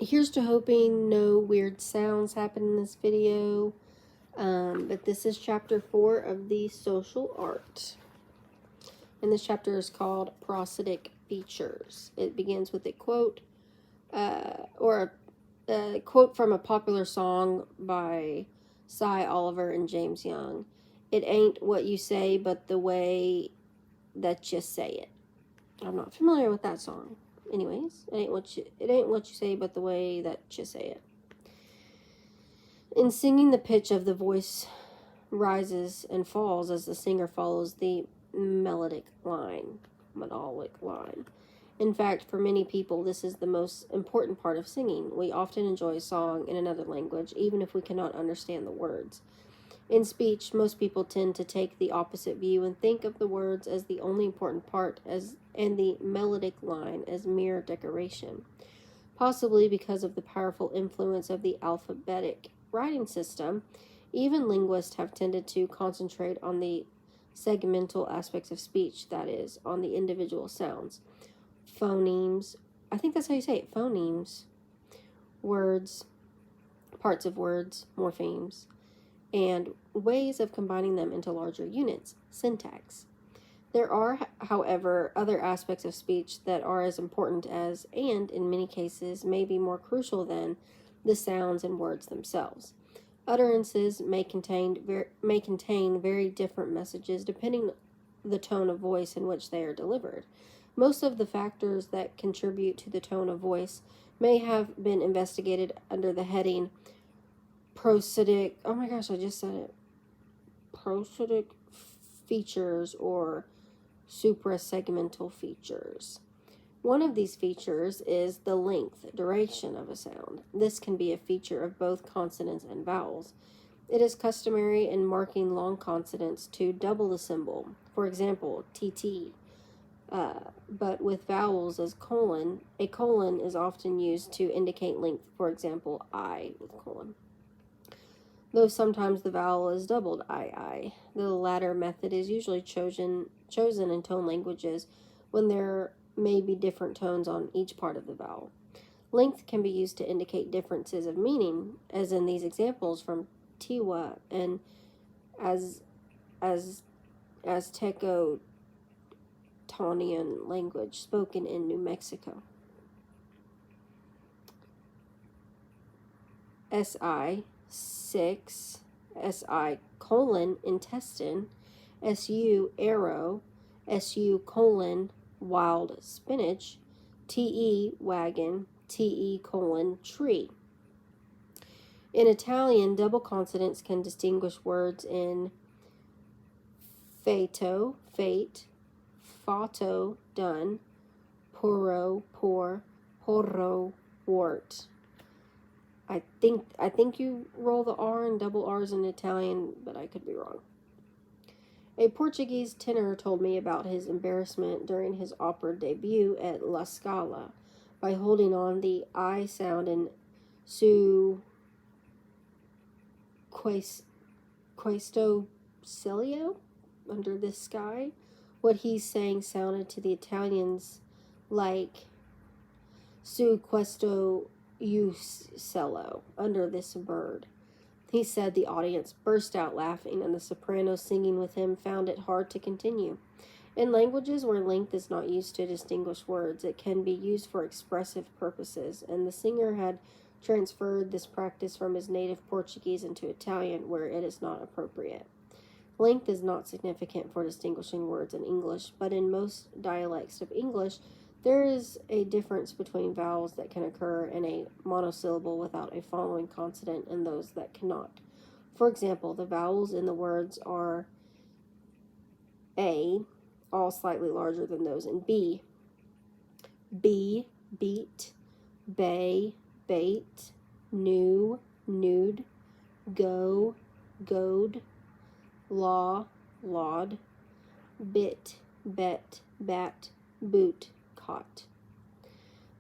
Here's to hoping no weird sounds happen in this video. But this is chapter 4 of the social art. And this chapter is called Prosodic Features. It begins with a quote, or a quote from a popular song by Cy Oliver and James Young. It ain't what you say, but the way that you say it. I'm not familiar with that song. Anyways, it ain't what you say, but the way that you say it. In singing, the pitch of the voice rises and falls as the singer follows the melodic line. In fact, for many people, this is the most important part of singing. We often enjoy a song in another language, even if we cannot understand the words. In speech, most people tend to take the opposite view and think of the words as the only important part and the melodic line as mere decoration. Possibly because of the powerful influence of the alphabetic writing system, even linguists have tended to concentrate on the segmental aspects of speech, that is, on the individual sounds. Phonemes, I think that's how you say it, phonemes, words, parts of words, morphemes, and ways of combining them into larger units, syntax. There are, however, other aspects of speech that are as important as, and in many cases may be more crucial than, the sounds and words themselves. Utterances may contain very different messages depending on the tone of voice in which they are delivered. Most of the factors that contribute to the tone of voice may have been investigated under the heading prosodic, oh my gosh, I just said it, prosodic features or suprasegmental features. One of these features is the length, duration of a sound. This can be a feature of both consonants and vowels. It is customary in marking long consonants to double the symbol, for example, TT. But with vowels as colon, a colon is often used to indicate length, for example, I with colon. Though sometimes the vowel is doubled, I. The latter method is usually chosen in tone languages when there may be different tones on each part of the vowel. Length can be used to indicate differences of meaning, as in these examples from Tiwa and Azteco-Tonian language spoken in New Mexico. SI 6, SI colon intestine, SU arrow, SU colon wild spinach, TE wagon, TE colon tree. In Italian, double consonants can distinguish words in feto, fate, fato, done, puro, pour, porro, wart. I think you roll the R and double R's in Italian, but I could be wrong. A Portuguese tenor told me about his embarrassment during his opera debut at La Scala by holding on the I sound in su questo cielo, under this sky. What he's saying sounded to the Italians like su questo uccello, under this bird. He said the audience burst out laughing, and the soprano singing with him found it hard to continue. In languages where length is not used to distinguish words, it can be used for expressive purposes, and the singer had transferred this practice from his native Portuguese into Italian, where it is not appropriate. Length is not significant for distinguishing words in English, but in most dialects of English, there is a difference between vowels that can occur in a monosyllable without a following consonant and those that cannot. For example, the vowels in the words are A, all slightly larger than those in B. B, beat, bay, bait, new, nude, go, goad, law, laud, bit, bet, bat, boot, caught.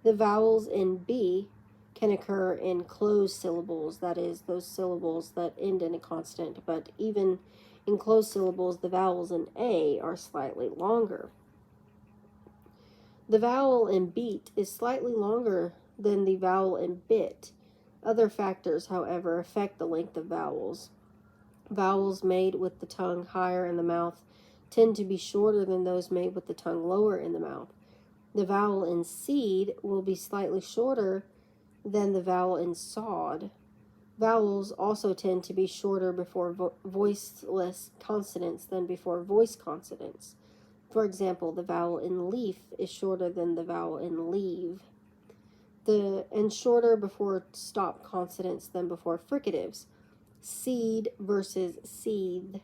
The vowels in B can occur in closed syllables, that is, those syllables that end in a consonant, but even in closed syllables, the vowels in A are slightly longer. The vowel in beat is slightly longer than the vowel in bit. Other factors, however, affect the length of vowels. Vowels made with the tongue higher in the mouth tend to be shorter than those made with the tongue lower in the mouth. The vowel in seed will be slightly shorter than the vowel in sod. Vowels also tend to be shorter before voiceless consonants than before voice consonants. For example, the vowel in leaf is shorter than the vowel in leave. And shorter before stop consonants than before fricatives. Seed versus seethe.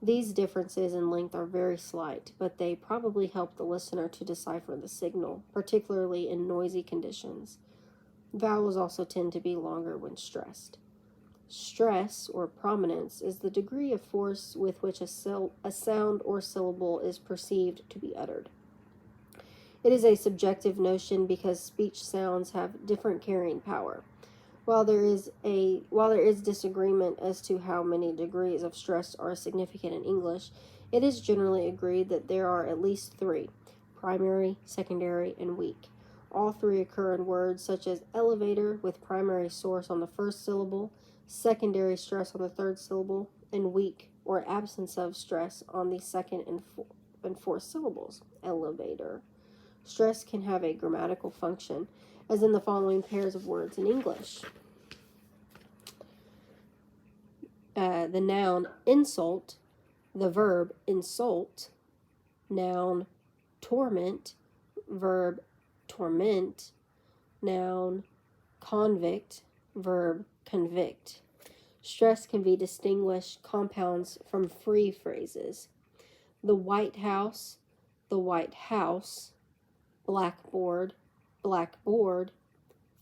These differences in length are very slight, but they probably help the listener to decipher the signal, particularly in noisy conditions. Vowels also tend to be longer when stressed. Stress, or prominence, is the degree of force with which a sound or syllable is perceived to be uttered. It is a subjective notion because speech sounds have different carrying power. While there is disagreement as to how many degrees of stress are significant in English, it is generally agreed that there are at least three: primary, secondary, and weak. All three occur in words such as elevator, with primary source on the first syllable, secondary stress on the third syllable, and weak or absence of stress on the second and fourth syllables. Elevator. Stress can have a grammatical function, as in the following pairs of words in English. The noun insult, the verb insult, noun torment, verb torment, noun convict, verb convict. Stress can be distinguished compounds from free phrases. The White House, the White House, blackboard, blackboard,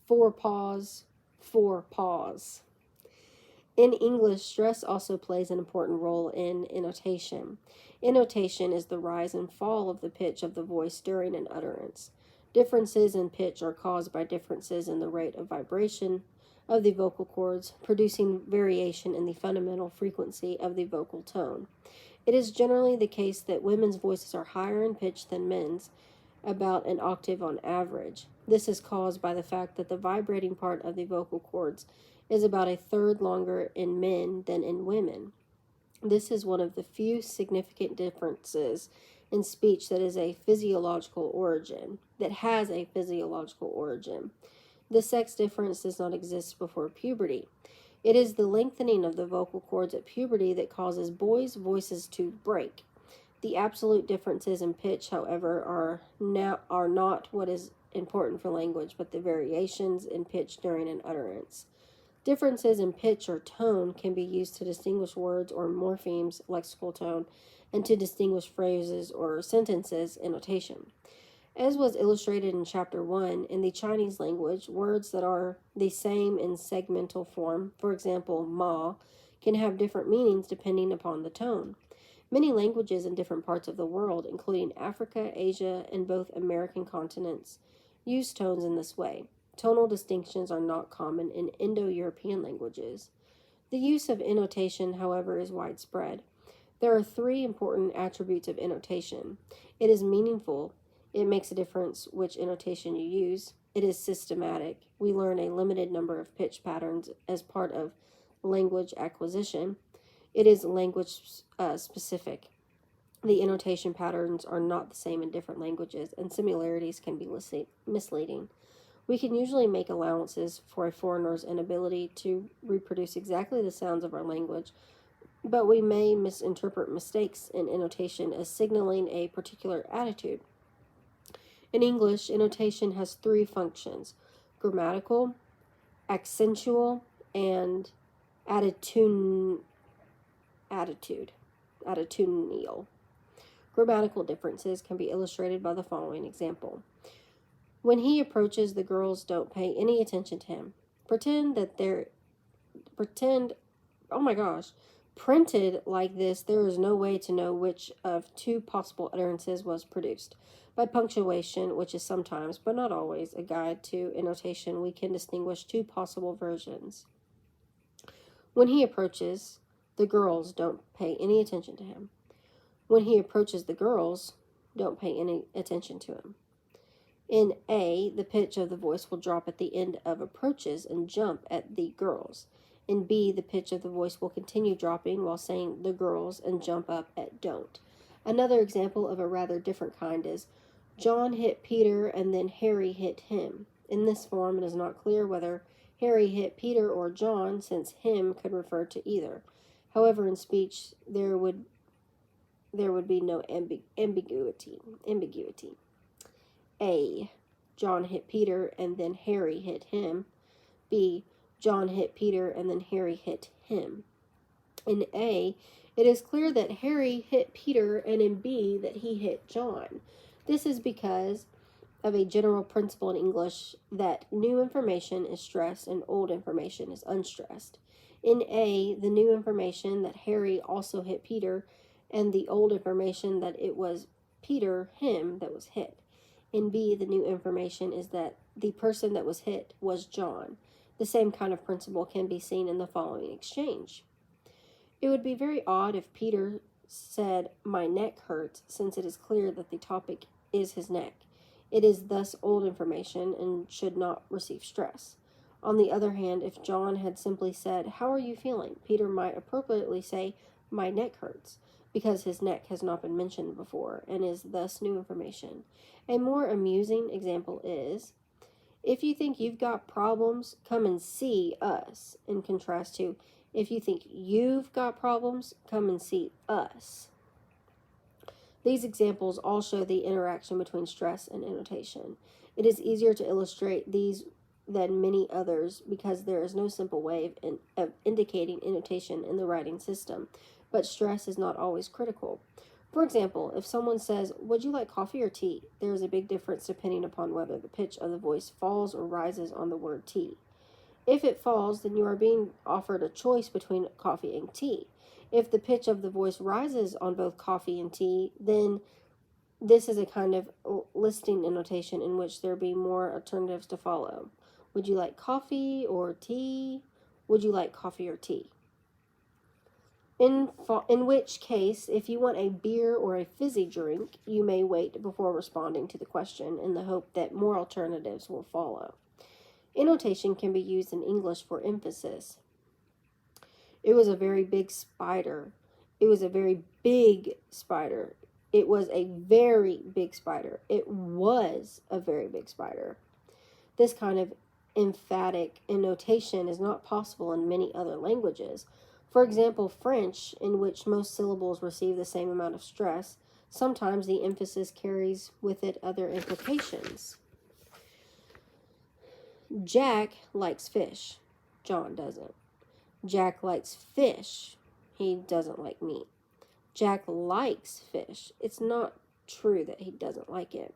forepaws, forepaws. In English, stress also plays an important role in intonation. Intonation is the rise and fall of the pitch of the voice during an utterance. Differences in pitch are caused by differences in the rate of vibration of the vocal cords, producing variation in the fundamental frequency of the vocal tone. It is generally the case that women's voices are higher in pitch than men's, about an octave on average. This is caused by the fact that the vibrating part of the vocal cords is about a third longer in men than in women. This is one of the few significant differences in speech that has a physiological origin. The sex difference does not exist before puberty. It is the lengthening of the vocal cords at puberty that causes boys' voices to break. The absolute differences in pitch, however, are not what is important for language, but the variations in pitch during an utterance. Differences in pitch or tone can be used to distinguish words or morphemes, lexical tone, and to distinguish phrases or sentences, intonation. As was illustrated in Chapter 1, in the Chinese language, words that are the same in segmental form, for example, ma, can have different meanings depending upon the tone. Many languages in different parts of the world, including Africa, Asia, and both American continents, use tones in this way. Tonal distinctions are not common in Indo-European languages. The use of intonation, however, is widespread. There are three important attributes of intonation. It is meaningful. It makes a difference which intonation you use. It is systematic. We learn a limited number of pitch patterns as part of language acquisition. It is language specific. The intonation patterns are not the same in different languages, and similarities can be misleading. We can usually make allowances for a foreigner's inability to reproduce exactly the sounds of our language, but we may misinterpret mistakes in intonation as signaling a particular attitude. In English, intonation has three functions: grammatical, accentual, and attitudinal. Grammatical differences can be illustrated by the following example. When he approaches, the girls don't pay any attention to him. Printed like this, there is no way to know which of two possible utterances was produced. By punctuation, which is sometimes, but not always, a guide to intonation, we can distinguish two possible versions. When he approaches, the girls don't pay any attention to him. When he approaches, the girls don't pay any attention to him. In A, the pitch of the voice will drop at the end of approaches and jump at the girls. In B, the pitch of the voice will continue dropping while saying the girls and jump up at don't. Another example of a rather different kind is John hit Peter and then Harry hit him. In this form, it is not clear whether Harry hit Peter or John, since him could refer to either. However, in speech, there would be no ambiguity. A, John hit Peter and then Harry hit him. B, John hit Peter and then Harry hit him. In A, it is clear that Harry hit Peter, and in B, that he hit John. This is because of a general principle in English that new information is stressed and old information is unstressed. In A, the new information that Harry also hit Peter, and the old information that it was Peter, him, that was hit. In B, the new information is that the person that was hit was John. The same kind of principle can be seen in the following exchange. It would be very odd if Peter said, "My neck hurts," since it is clear that the topic is his neck. It is thus old information and should not receive stress. On the other hand, if John had simply said, "How are you feeling?" Peter might appropriately say, "My neck hurts," because his neck has not been mentioned before and is thus new information. A more amusing example is, "If you think you've got problems, come and see us," in contrast to, "If you think you've got problems, come and see us." These examples all show the interaction between stress and intonation. It is easier to illustrate these than many others because there is no simple way of indicating intonation in the writing system, but stress is not always critical. For example, if someone says, "Would you like coffee or tea?" there is a big difference depending upon whether the pitch of the voice falls or rises on the word tea. If it falls, then you are being offered a choice between coffee and tea. If the pitch of the voice rises on both coffee and tea, then this is a kind of listing intonation in which there be more alternatives to follow. Would you like coffee or tea? Would you like coffee or tea? In which case, if you want a beer or a fizzy drink, you may wait before responding to the question in the hope that more alternatives will follow. Intonation can be used in English for emphasis. It was a very big spider. It was a very big spider. It was a very big spider. It was a very big spider. This kind of emphatic intonation is not possible in many other languages. For example, French, in which most syllables receive the same amount of stress, sometimes the emphasis carries with it other implications. Jack likes fish. John doesn't. Jack likes fish. He doesn't like meat. Jack likes fish. It's not true that he doesn't like it.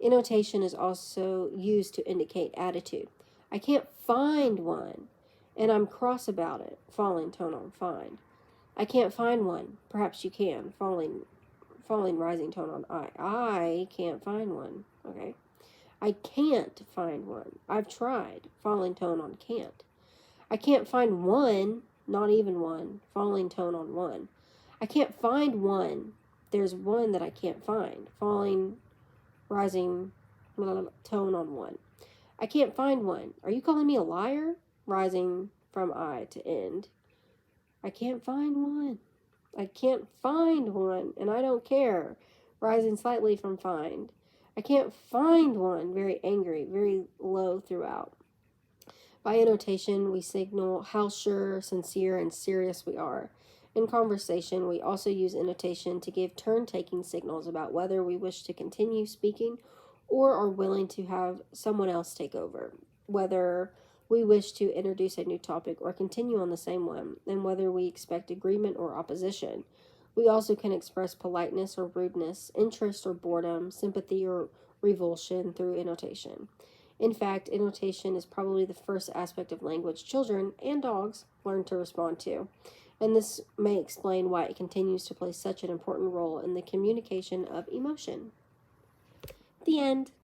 Intonation is also used to indicate attitude. I can't find one, and I'm cross about it. Falling tone on find. I can't find one. Perhaps you can. Falling rising tone on I. I can't find one. Okay. I can't find one. I've tried. Falling tone on can't. I can't find one. Not even one. Falling tone on one. I can't find one. There's one that I can't find. Falling rising tone on one. I can't find one. Are you calling me a liar? Rising from I to end. I can't find one. I can't find one, and I don't care. Rising slightly from find. I can't find one. Very angry, very low throughout. By intonation, we signal how sure, sincere, and serious we are. In conversation, we also use intonation to give turn-taking signals about whether we wish to continue speaking or are willing to have someone else take over, whether we wish to introduce a new topic or continue on the same one, and whether we expect agreement or opposition. We also can express politeness or rudeness, interest or boredom, sympathy or revulsion through intonation. In fact, intonation is probably the first aspect of language children and dogs learn to respond to, and this may explain why it continues to play such an important role in the communication of emotion. The end.